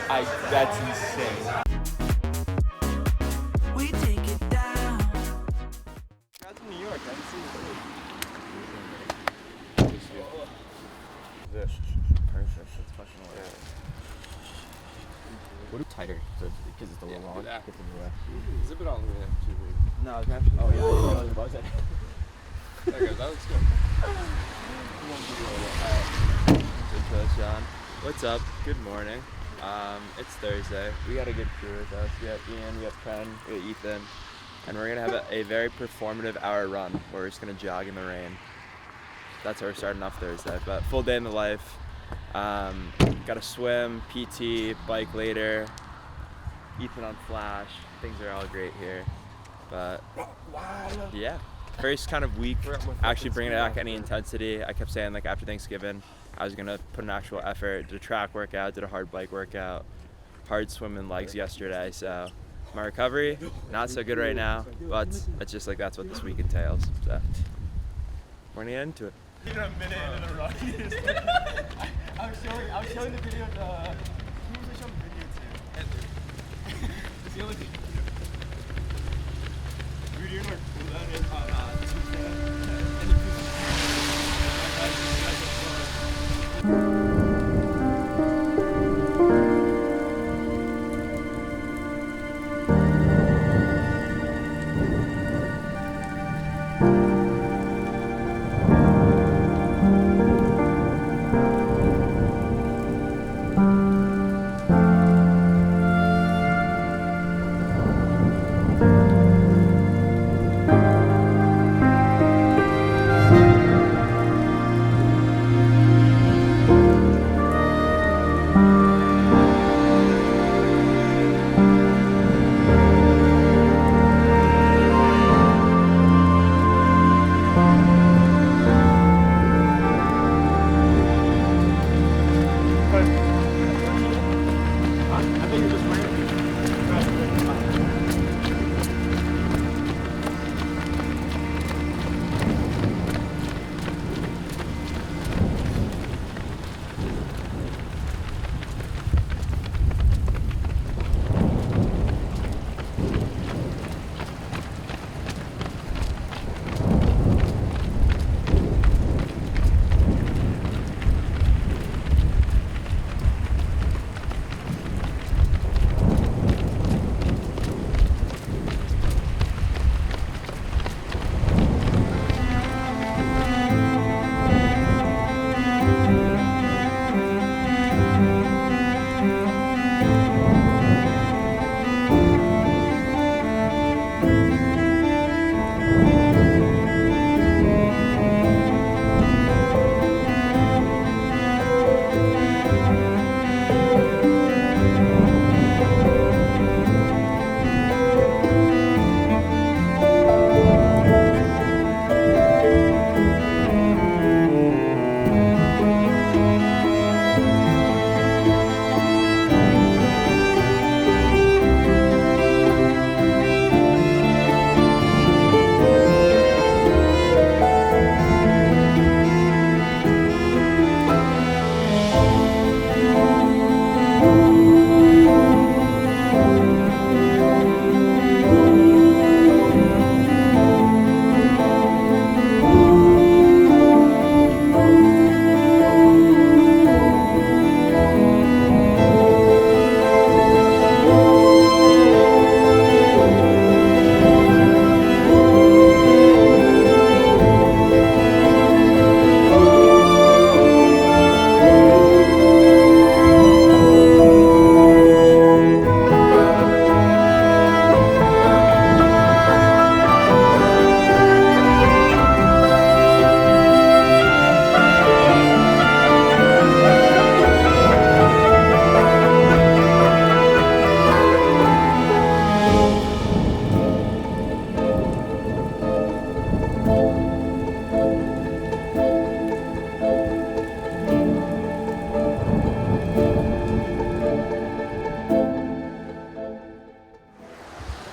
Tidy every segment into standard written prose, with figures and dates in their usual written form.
That's insane. We take it down. That's in New York. I haven't seen this. Perfect. That's fucking hilarious. What is tighter? Because it's a little long. Yeah. Gets in the way. Zip it all the way up to me. No, it's actually. Oh yeah, yeah, buzz it. There goes. That looks good. Good John. What's up? Good morning. It's Thursday. We got a good crew with us. We have Ian, we have Ken, we have Ethan, and we're gonna have a very performative hour run where we're just gonna jog in the rain. That's how we're starting off Thursday. But full day in the life. Got to swim, PT, bike later. Ethan on Flash. Things are all great here. But yeah, first kind of week actually bringing it back any intensity. I kept saying like after Thanksgiving I was gonna put an actual effort, did a track workout, did a hard bike workout, hard swim and legs yesterday. So my recovery not so good right now, but it's just like that's what this week entails. So we're gonna get into it. Even a minute into the run, I was showing the video to, who was I showing the video to? Andrew. It's the only thing. Dude, you're like, that is on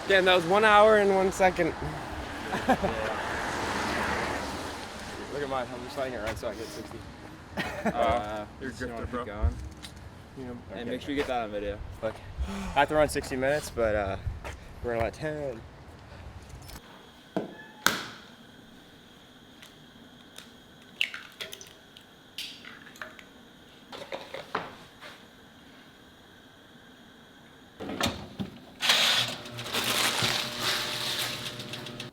Damn, that was 1 hour and 1 second. Look at mine. I'm just letting it run so I get 60. You're a So you wanna grifter, bro. keep going? You know, And make sure you get that on video. Look, I have to run 60 minutes, but we're gonna let 10.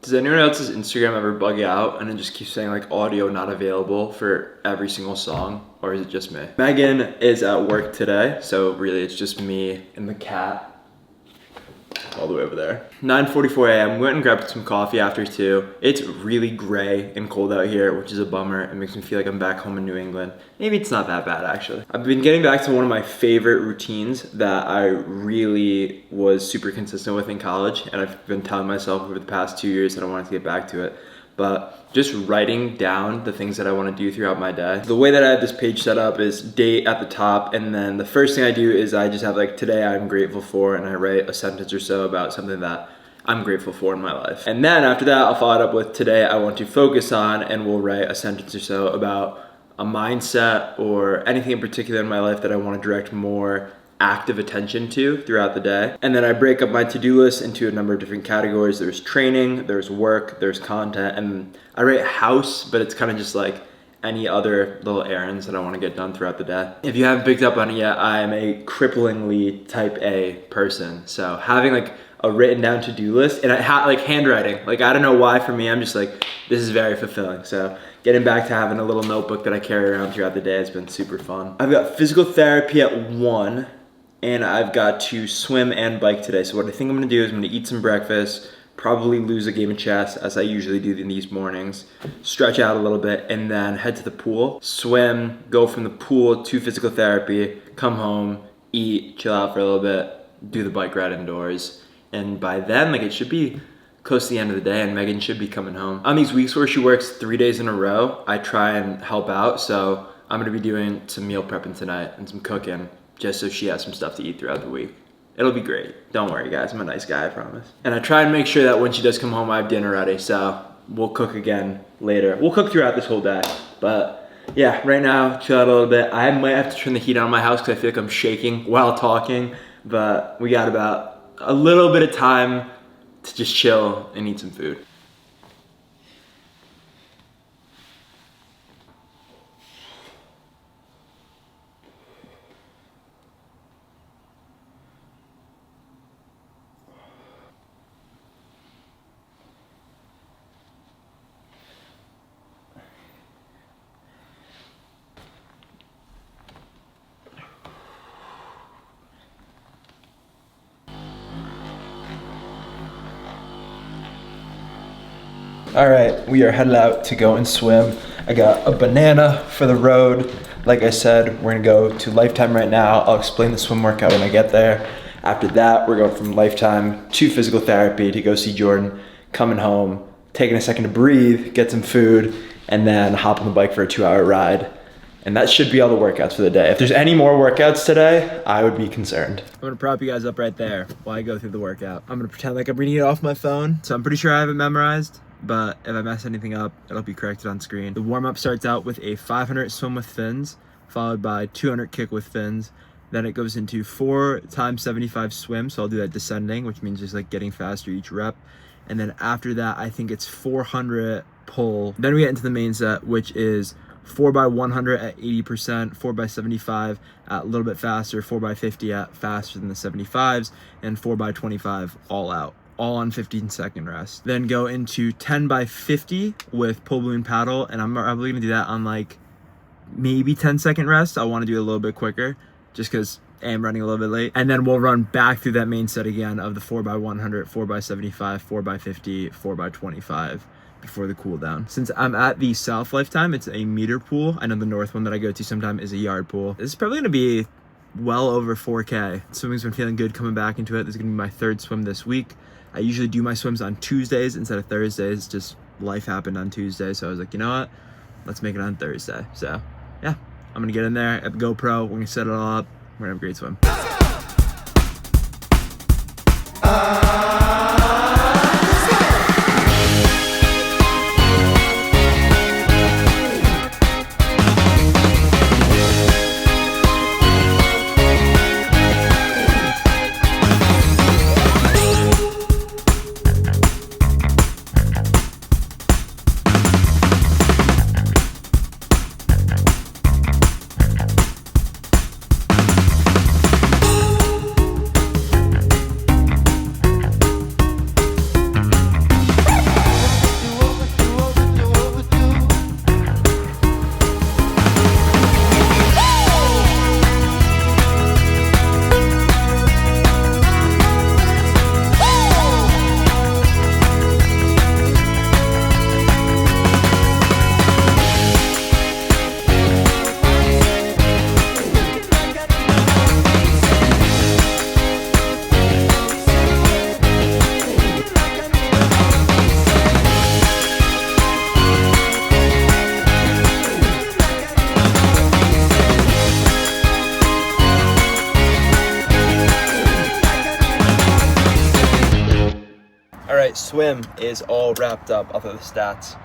Does anyone else's Instagram ever bug you out and it just keeps saying like audio not available for every single song? Or is it just me? Megan is at work today, so really it's just me and the cat all the way over there. 9:44 a.m. Went and grabbed some coffee after 2. It's really gray and cold out here, which is a bummer. It makes me feel like I'm back home in New England. Maybe it's not that bad actually. I've been getting back to one of my favorite routines that I really was super consistent with in college, and I've been telling myself over the past 2 years that I wanted to get back to it. But just writing down the things that I want to do throughout my day. The way that I have this page set up is date at the top, and then the first thing I do is I just have like today I'm grateful for, and I write a sentence or so about something that I'm grateful for in my life. And then after that I'll follow it up with today I want to focus on, and we'll write a sentence or so about a mindset or anything in particular in my life that I want to direct more active attention to throughout the day. And then I break up my to-do list into a number of different categories. There's training, there's work, there's content, and I write house, but it's kind of just like any other little errands that I want to get done throughout the day. If you haven't picked up on it yet, I am a cripplingly type A person. So having like a written down to-do list, and I like handwriting, like I don't know why for me, I'm just like, this is very fulfilling. So getting back to having a little notebook that I carry around throughout the day has been super fun. I've got physical therapy at 1. And I've got to swim and bike today. So what I think I'm gonna do is I'm gonna eat some breakfast, probably lose a game of chess as I usually do in these mornings, stretch out a little bit, and then head to the pool, swim, go from the pool to physical therapy, come home, eat, chill out for a little bit, do the bike ride indoors. And by then, like it should be close to the end of the day and Megan should be coming home. On these weeks where she works 3 days in a row, I try and help out. So I'm gonna be doing some meal prepping tonight and some cooking, just so she has some stuff to eat throughout the week. It'll be great. Don't worry guys, I'm a nice guy, I promise. And I try and make sure that when she does come home, I have dinner ready, so we'll cook again later. We'll cook throughout this whole day, but yeah, right now, chill out a little bit. I might have to turn the heat on in my house because I feel like I'm shaking while talking, but we got about a little bit of time to just chill and eat some food. All right, we are headed out to go and swim. I got a banana for the road. Like I said, we're gonna go to Lifetime right now. I'll explain the swim workout when I get there. After that, we're going from Lifetime to physical therapy to go see Jordan, coming home, taking a second to breathe, get some food, and then hop on the bike for a 2-hour ride. And that should be all the workouts for the day. If there's any more workouts today, I would be concerned. I'm gonna prop you guys up right there while I go through the workout. I'm gonna pretend like I'm reading it off my phone, so I'm pretty sure I have it memorized, but if I mess anything up, it'll be corrected on screen. The warm-up starts out with a 500 swim with fins, followed by 200 kick with fins. Then it goes into 4 times 75 swim, so I'll do that descending, which means just like getting faster each rep. And then after that, I think it's 400 pull. Then we get into the main set, which is 4x100 at 80%, 4x75 at a little bit faster, 4x50 at faster than the 75s, and 4x25 all out, all on 15-second rest. Then go into 10x50 with pull balloon paddle, and I'm probably gonna do that on like maybe 10-second rest. I wanna do it a little bit quicker just because I'm running a little bit late. And then we'll run back through that main set again of the 4x100, 4x75, 4x50, 4x25 before the cool down. Since I'm at the South Lifetime, it's a meter pool. I know the North one that I go to sometimes is a yard pool. This is probably gonna be well over 4K. Swimming's been feeling good coming back into it. This is gonna be my 3rd swim this week. I usually do my swims on Tuesdays instead of Thursdays. Just life happened on Tuesday, so I was like, you know what? Let's make it on Thursday. So yeah, I'm gonna get in there at the GoPro. We're gonna set it all up. We're gonna have a great swim. right, swim is all wrapped up of the stats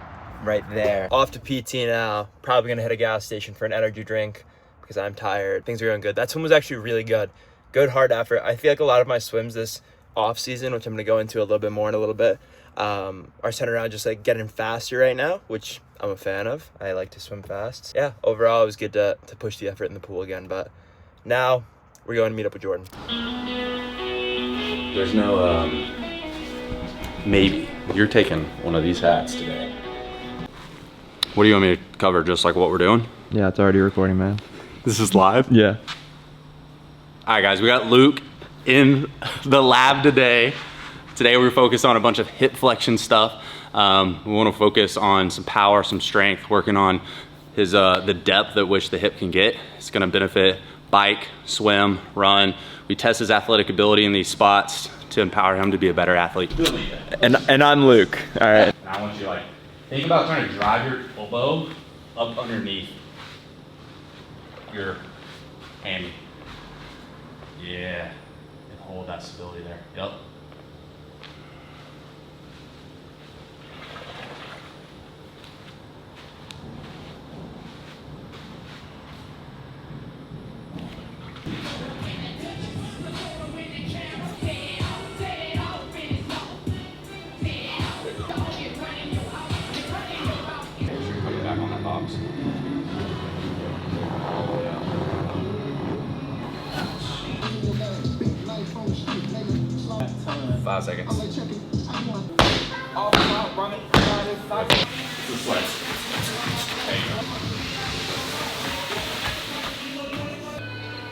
right there. Off to PT now. Probably gonna hit a gas station for an energy drink because I'm tired. Things are going good. That swim was actually really good. Good hard effort. I feel like a lot of my swims this off season, which I'm gonna go into a little bit more in a little bit, are centered around just like getting faster right now, which I'm a fan of. I like to swim fast. Yeah, overall it was good to push the effort in the pool again, but now we're going to meet up with Jordan. There's no maybe. You're taking one of these hats today. What do you want me to cover? Just like what we're doing? Yeah, it's already recording, man. This is live? Yeah. All right, guys, we got Luke in the lab today. Today we're focused on a bunch of hip flexion stuff. We want to focus on some power, some strength, working on his the depth at which the hip can get. It's going to benefit bike, swim, run. We test his athletic ability in these spots to empower him to be a better athlete. And I'm Luke. All right. And I want you to like think about trying to drive your elbow up underneath your hammy. Yeah, and hold that stability there. Yep. Coming back on that box. 5 seconds. This is less. There you go.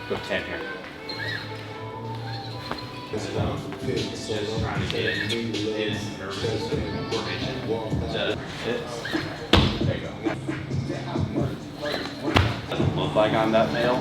Go 10 here. Just trying to get his nervous system coordination to hits. There you go. Doesn't look like I'm that male.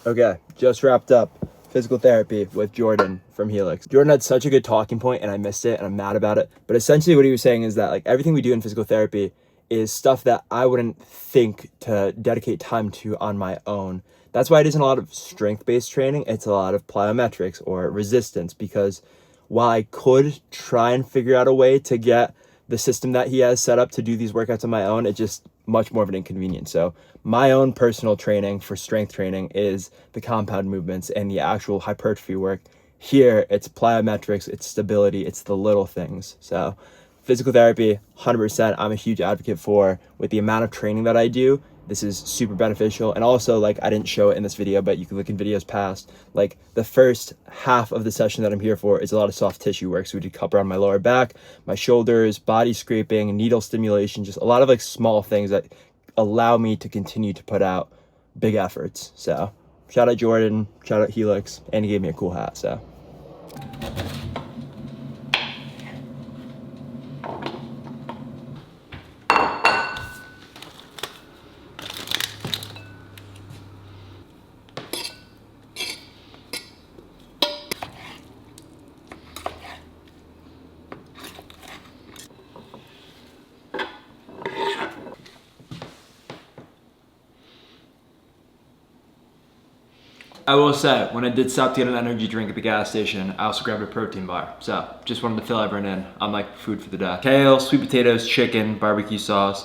Okay, just wrapped up physical therapy with Jordan from Helix. Jordan had such a good talking point and I missed it and I'm mad about it. But essentially what he was saying is that like everything we do in physical therapy is stuff that I wouldn't think to dedicate time to on my own. That's why it isn't a lot of strength-based training. It's a lot of plyometrics or resistance, because while I could try and figure out a way to get the system that he has set up to do these workouts on my own, it's just much more of an inconvenience. So my own personal training for strength training is the compound movements and the actual hypertrophy work. Here, it's plyometrics, it's stability, it's the little things. So physical therapy, 100%, I'm a huge advocate for. With the amount of training that I do, this is super beneficial. And also, like, I didn't show it in this video, but you can look in videos past. Like, the first half of the session that I'm here for is a lot of soft tissue work. So we did cup around my lower back, my shoulders, body scraping, needle stimulation, just a lot of like small things that allow me to continue to put out big efforts. So shout out Jordan, shout out Helix, and he gave me a cool hat, so. I will say, when I did stop to get an energy drink at the gas station, I also grabbed a protein bar. So, just wanted to fill everyone in on like food for the day. Kale, sweet potatoes, chicken, barbecue sauce.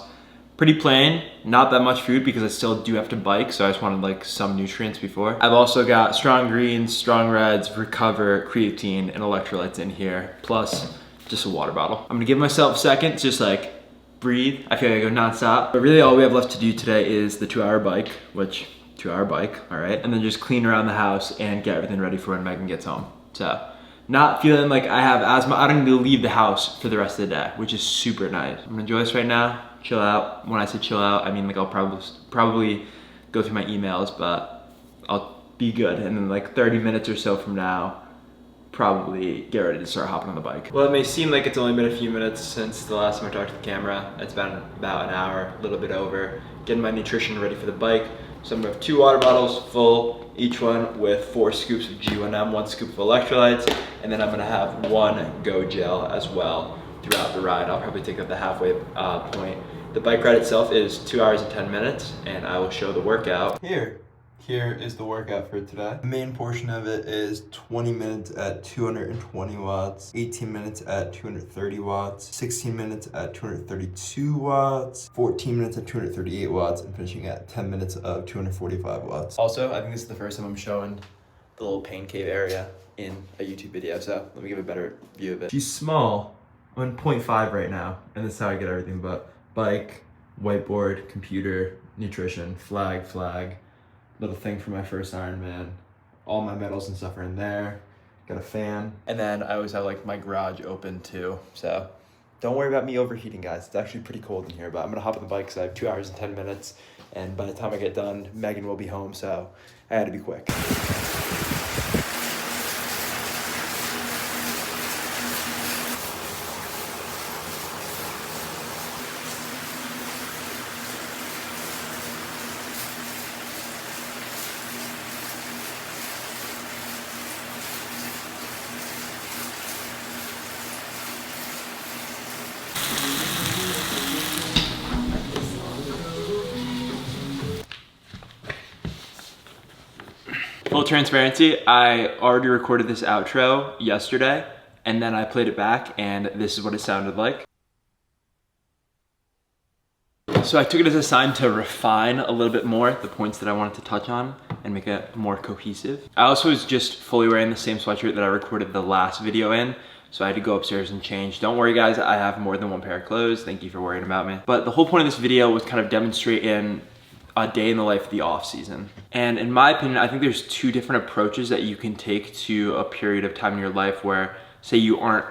Pretty plain, not that much food because I still do have to bike, so I just wanted like some nutrients before. I've also got strong greens, strong reds, recover, creatine, and electrolytes in here, plus just a water bottle. I'm gonna give myself a second to just like breathe. I feel like I go nonstop. But really all we have left to do today is the 2-hour bike, which 2-hour bike, all right? And then just clean around the house and get everything ready for when Megan gets home. So, not feeling like I have asthma. I don't need to leave the house for the rest of the day, which is super nice. I'm gonna enjoy this right now, chill out. When I say chill out, I mean like I'll probably go through my emails, but I'll be good. And then like 30 minutes or so from now, probably get ready to start hopping on the bike. Well, it may seem like it's only been a few minutes since the last time I talked to the camera. It's been about an hour, a little bit over, getting my nutrition ready for the bike. So I'm gonna have 2 water bottles full, each one with 4 scoops of G1M, 1 scoop of electrolytes, and then I'm gonna have 1 Go Gel as well throughout the ride. I'll probably take up the halfway point. The bike ride itself is 2 hours and 10 minutes, and I will show the workout. Here, Here is the workout for today. The main portion of it is 20 minutes at 220 watts, 18 minutes at 230 watts, 16 minutes at 232 watts, 14 minutes at 238 watts, and finishing at 10 minutes of 245 watts. Also, I think this is the first time I'm showing the little pain cave area in a YouTube video, so let me give a better view of it. She's small. I'm in 0.5 right now, and this is how I get everything, but bike, whiteboard, computer, nutrition, flag, little thing for my first Ironman. All my medals and stuff are in there. Got a fan. And then I always have like my garage open too. So don't worry about me overheating, guys. It's actually pretty cold in here, but I'm gonna hop on the bike because I have 2 hours and 10 minutes. And by the time I get done, Megan will be home, so I had to be quick. Full transparency, I already recorded this outro yesterday, and then I played it back, and this is what it sounded like. So I took it as a sign to refine a little bit more the points that I wanted to touch on and make it more cohesive. I also was just fully wearing the same sweatshirt that I recorded the last video in, so I had to go upstairs and change. Don't worry guys, I have more than one pair of clothes. Thank you for worrying about me. But the whole point of this video was kind of demonstrating a day in the life of the off season. And in my opinion, I think there's two different approaches that you can take to a period of time in your life where, say you aren't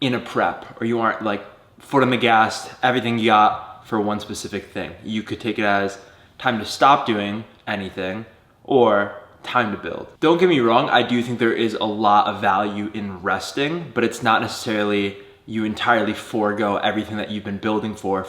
in a prep or you aren't like foot on the gas, everything you got for one specific thing. You could take it as time to stop doing anything or time to build. Don't get me wrong, I do think there is a lot of value in resting, but it's not necessarily you entirely forego everything that you've been building for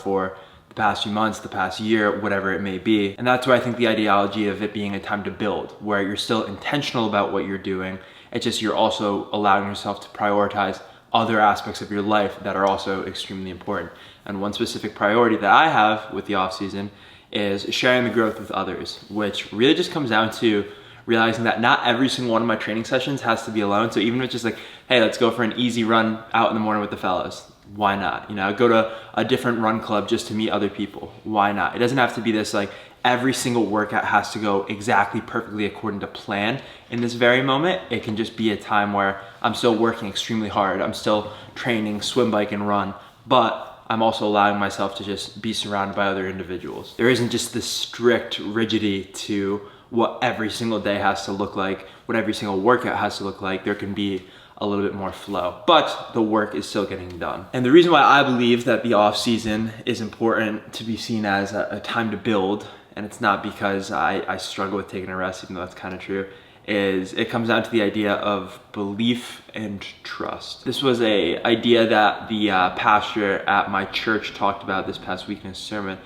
the past few months, the past year, whatever it may be. And that's why I think the ideology of it being a time to build, where you're still intentional about what you're doing. It's just you're also allowing yourself to prioritize other aspects of your life that are also extremely important. And one specific priority that I have with the off season is sharing the growth with others, which really just comes down to realizing that not every single one of my training sessions has to be alone. So even if it's just like, hey, let's go for an easy run out in the morning with the fellas. Why not? You know, go to a different run club just to meet other people. Why not? It doesn't have to be this like every single workout has to go exactly perfectly according to plan in this very moment. It can just be a time where I'm still working extremely hard. I'm still training, swim, bike, and run, but I'm also allowing myself to just be surrounded by other individuals. There isn't just this strict rigidity to what every single day has to look like, what every single workout has to look like. There can be a little bit more flow, but the work is still getting done. And the reason why I believe that the off season is important to be seen as a time to build, and it's not because I struggle with taking a rest, even though that's kind of true, is it comes down to the idea of belief and trust. This was a idea that the pastor at my church talked about this past week in his sermon,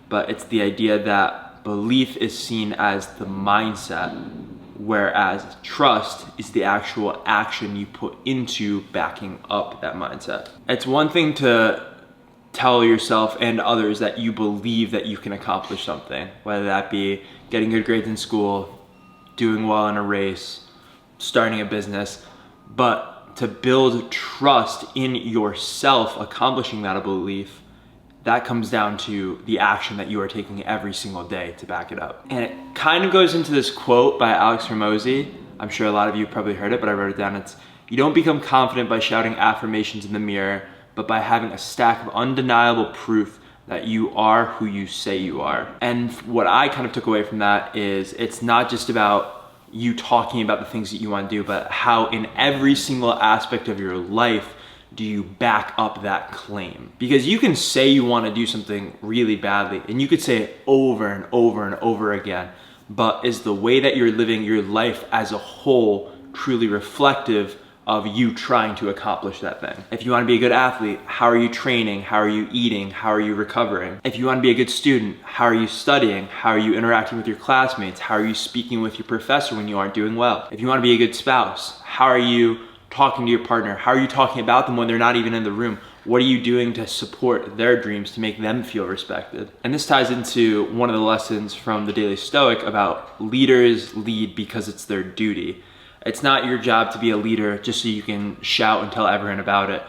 but it's the idea that belief is seen as the mindset, whereas trust is the actual action you put into backing up that mindset. It's one thing to tell yourself and others that you believe that you can accomplish something, whether that be getting good grades in school, doing well in a race, starting a business, but to build trust in yourself accomplishing that belief, that comes down to the action that you are taking every single day to back it up. And it kind of goes into this quote by Alex Hormozi. I'm sure a lot of you probably heard it, but I wrote it down. It's, you don't become confident by shouting affirmations in the mirror, but by having a stack of undeniable proof that you are who you say you are. And what I kind of took away from that is it's not just about you talking about the things that you want to do, but how in every single aspect of your life do you back up that claim? Because you can say you want to do something really badly, and you could say it over and over and over again, but is the way that you're living your life as a whole truly reflective of you trying to accomplish that thing? If you want to be a good athlete, how are you training? How are you eating? How are you recovering? If you want to be a good student, how are you studying? How are you interacting with your classmates? How are you speaking with your professor when you aren't doing well? If you want to be a good spouse, how are you talking to your partner? How are you talking about them when they're not even in the room? What are you doing to support their dreams, to make them feel respected? And this ties into one of the lessons from the Daily Stoic about leaders lead because it's their duty. It's not your job to be a leader just so you can shout and tell everyone about it,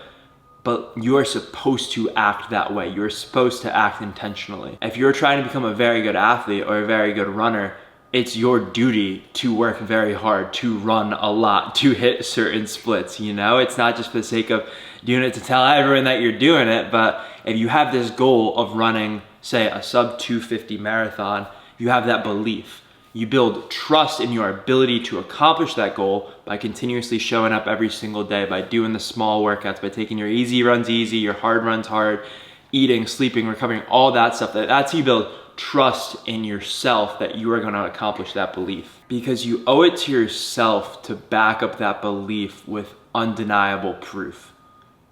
but you are supposed to act that way. You're supposed to act intentionally. If you're trying to become a very good athlete or a very good runner, it's your duty to work very hard, to run a lot, to hit certain splits, you know? It's not just for the sake of doing it to tell everyone that you're doing it, but if you have this goal of running, say, a sub 250 marathon, you have that belief. You build trust in your ability to accomplish that goal by continuously showing up every single day, by doing the small workouts, by taking your easy runs easy, your hard runs hard, eating, sleeping, recovering, all that stuff. That's how you build trust in yourself that you are going to accomplish that belief. Because you owe it to yourself to back up that belief with undeniable proof.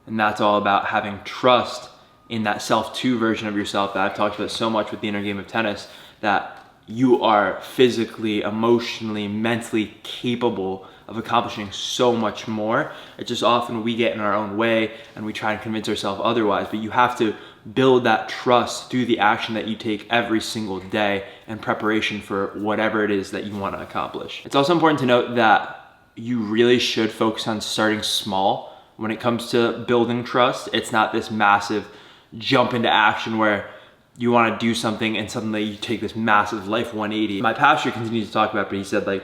And that's all about having trust in that self-2 version of yourself that I've talked about so much with the inner game of tennis, that you are physically, emotionally, mentally capable of accomplishing so much more. It's just often we get in our own way and we try to convince ourselves otherwise, but you have to build that trust through the action that you take every single day in preparation for whatever it is that you want to accomplish. It's also important to note that you really should focus on starting small when it comes to building trust. It's not this massive jump into action where you want to do something and suddenly you take this massive life 180. My pastor continues to talk about it, but he said, like,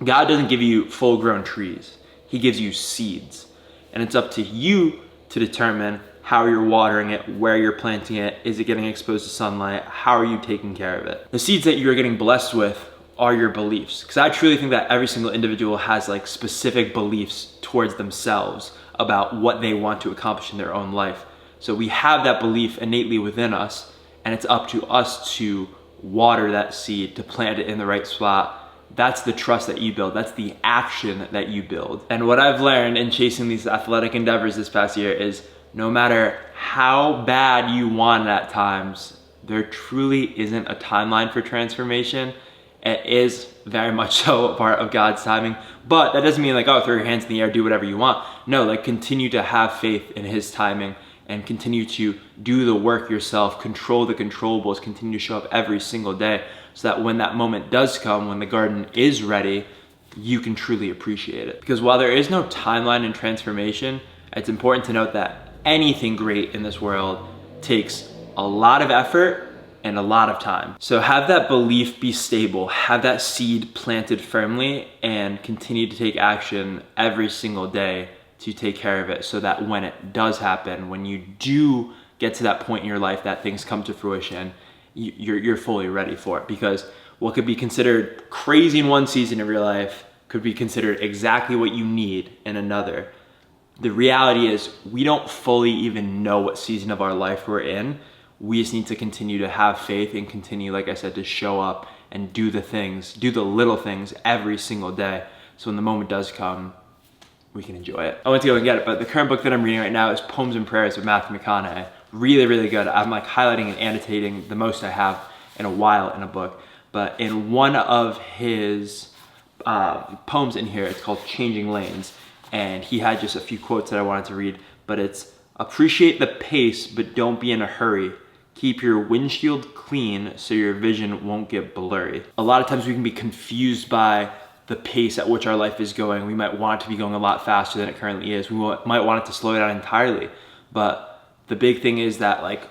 God doesn't give you full grown trees. He gives you seeds. And it's up to you to determine how you're watering it, where you're planting it, is it getting exposed to sunlight, how are you taking care of it? The seeds that you're getting blessed with are your beliefs. Because I truly think that every single individual has like specific beliefs towards themselves about what they want to accomplish in their own life. So we have that belief innately within us, and it's up to us to water that seed, to plant it in the right spot. That's the trust that you build. That's the action that you build. And what I've learned in chasing these athletic endeavors this past year is no matter how bad you want it at times, there truly isn't a timeline for transformation. It is very much so a part of God's timing, but that doesn't mean like, oh, throw your hands in the air, do whatever you want. No, like continue to have faith in His timing and continue to do the work yourself, control the controllables, continue to show up every single day so that when that moment does come, when the garden is ready, you can truly appreciate it. Because while there is no timeline in transformation, it's important to note that anything great in this world takes a lot of effort and a lot of time. So have that belief be stable, have that seed planted firmly, and continue to take action every single day to take care of it so that when it does happen, when you do get to that point in your life that things come to fruition, you're fully ready for it. Because what could be considered crazy in one season of your life could be considered exactly what you need in another. The reality is we don't fully even know what season of our life we're in. We just need to continue to have faith and continue, like I said, to show up and do the things, do the little things every single day. So when the moment does come, we can enjoy it. I went to go and get it, but the current book that I'm reading right now is Poems and Prayers with Matthew McConaughey. Really, really good. I'm like highlighting and annotating the most I have in a while in a book. But in one of his poems in here, it's called Changing Lanes. And he had just a few quotes that I wanted to read, but it's appreciate the pace, but don't be in a hurry. Keep your windshield clean so your vision won't get blurry. A lot of times we can be confused by the pace at which our life is going. We might want it to be going a lot faster than it currently is. We might want it to slow down entirely. But the big thing is that like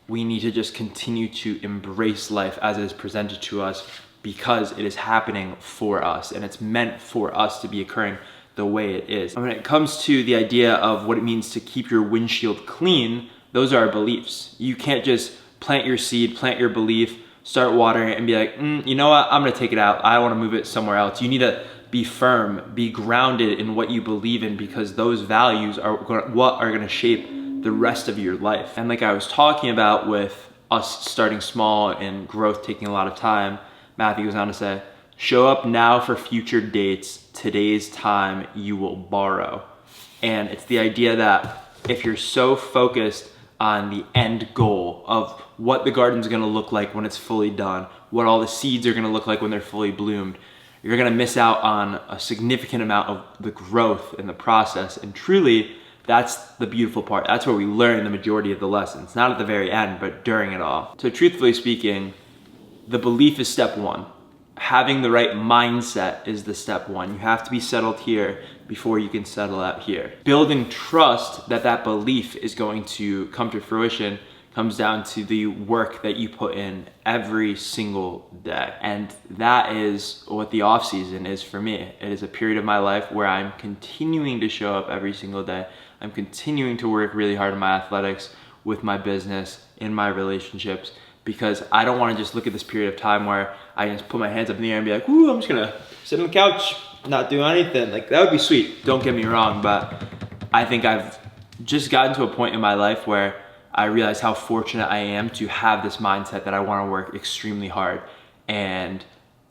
we need to just continue to embrace life as it is presented to us because it is happening for us and it's meant for us to be occurring the way it is. And when it comes to the idea of what it means to keep your windshield clean, those are our beliefs. You can't just plant your seed, plant your belief, start watering it and be like, you know what, I'm gonna take it out. I wanna move it somewhere else. You need to be firm, be grounded in what you believe in because those values are what are gonna shape the rest of your life. And like I was talking about with us starting small and growth taking a lot of time, Matthew goes on to say, show up now for future dates. Today's time you will borrow. And it's the idea that if you're so focused on the end goal of what the garden's gonna look like when it's fully done, what all the seeds are gonna look like when they're fully bloomed, you're gonna miss out on a significant amount of the growth in the process and truly That's the beautiful part. That's where we learn the majority of the lessons, not at the very end, but during it all. So truthfully speaking, the belief is step one. Having the right mindset is the step one. You have to be settled here before you can settle out here. Building trust that that belief is going to come to fruition comes down to the work that you put in every single day. And that is what the off season is for me. It is a period of my life where I'm continuing to show up every single day. I'm continuing to work really hard in my athletics, with my business, in my relationships, because I don't want to just look at this period of time where I just put my hands up in the air and be like, ooh, I'm just gonna sit on the couch, not do anything. Like, that would be sweet, don't get me wrong, but I think I've just gotten to a point in my life where I realize how fortunate I am to have this mindset that I want to work extremely hard and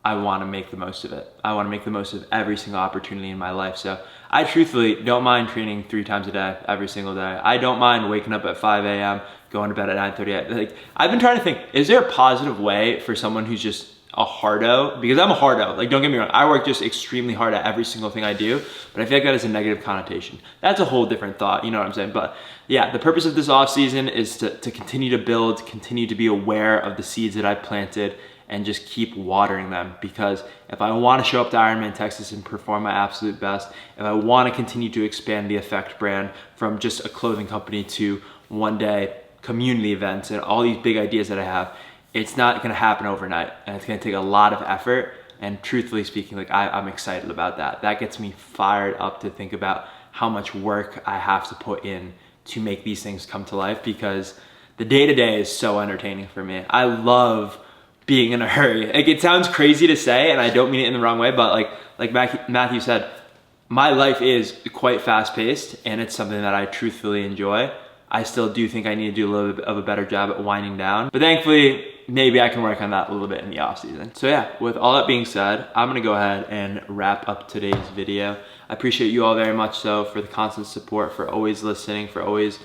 I want to make the most of it. I want to make the most of every single opportunity in my life. So I truthfully don't mind training 3 times a day, every single day. I don't mind waking up at 5 a.m., going to bed at 9:30. Like, I've been trying to think, is there a positive way for someone who's just a hardo? Because I'm a hardo, like, don't get me wrong, I work just extremely hard at every single thing I do, but I feel like that has a negative connotation. That's a whole different thought, you know what I'm saying? But yeah, the purpose of this off season is to continue to build, continue to be aware of the seeds that I planted, and just keep watering them. Because if I want to show up to Ironman Texas and perform my absolute best, if I want to continue to expand the Effect brand from just a clothing company to one day community events and all these big ideas that I have, it's not gonna happen overnight, and it's gonna take a lot of effort. And truthfully speaking, like, I'm excited about that. That gets me fired up to think about how much work I have to put in to make these things come to life, because the day-to-day is so entertaining for me. I love being in a hurry. Like, it sounds crazy to say, and I don't mean it in the wrong way, but like Matthew said, my life is quite fast-paced, and it's something that I truthfully enjoy. I still do think I need to do a little bit of a better job at winding down, but thankfully, maybe I can work on that a little bit in the off season. So yeah, with all that being said, I'm gonna go ahead and wrap up today's video. I appreciate you all very much so for the constant support, for always listening, for always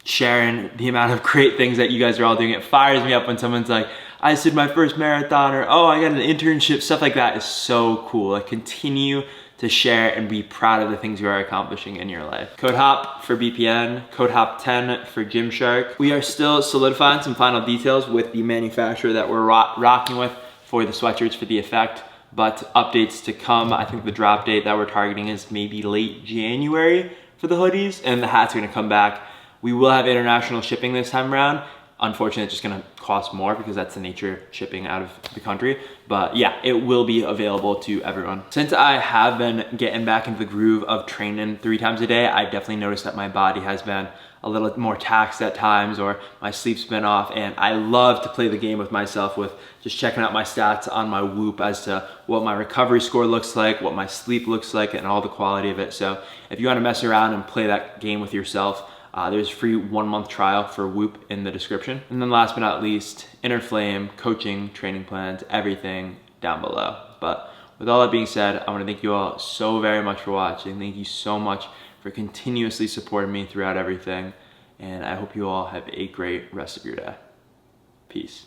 sharing the amount of great things that you guys are all doing. It fires me up when someone's like, I just did my first marathon, or oh, I got an internship. Stuff like that is so cool. Like, continue to share and be proud of the things you are accomplishing in your life. Code HOP for BPN, code HOP10 for Gymshark. We are still solidifying some final details with the manufacturer that we're rocking with for the sweatshirts for the Effect, but updates to come. I think the drop date that we're targeting is maybe late January for the hoodies, and the hats are gonna come back. We will have international shipping this time around. Unfortunately, it's just gonna cost more because that's the nature of shipping out of the country. But yeah, it will be available to everyone. Since I have been getting back into the groove of training 3 times a day, I've definitely noticed that my body has been a little more taxed at times, or my sleep's been off, and I love to play the game with myself with just checking out my stats on my Whoop as to what my recovery score looks like, what my sleep looks like, and all the quality of it. So if you wanna mess around and play that game with yourself, there's a free 1-month trial for Whoop in the description. And then last but not least, Inner Flame, coaching, training plans, everything down below. But with all that being said, I wanna thank you all so very much for watching. Thank you so much for continuously supporting me throughout everything. And I hope you all have a great rest of your day. Peace.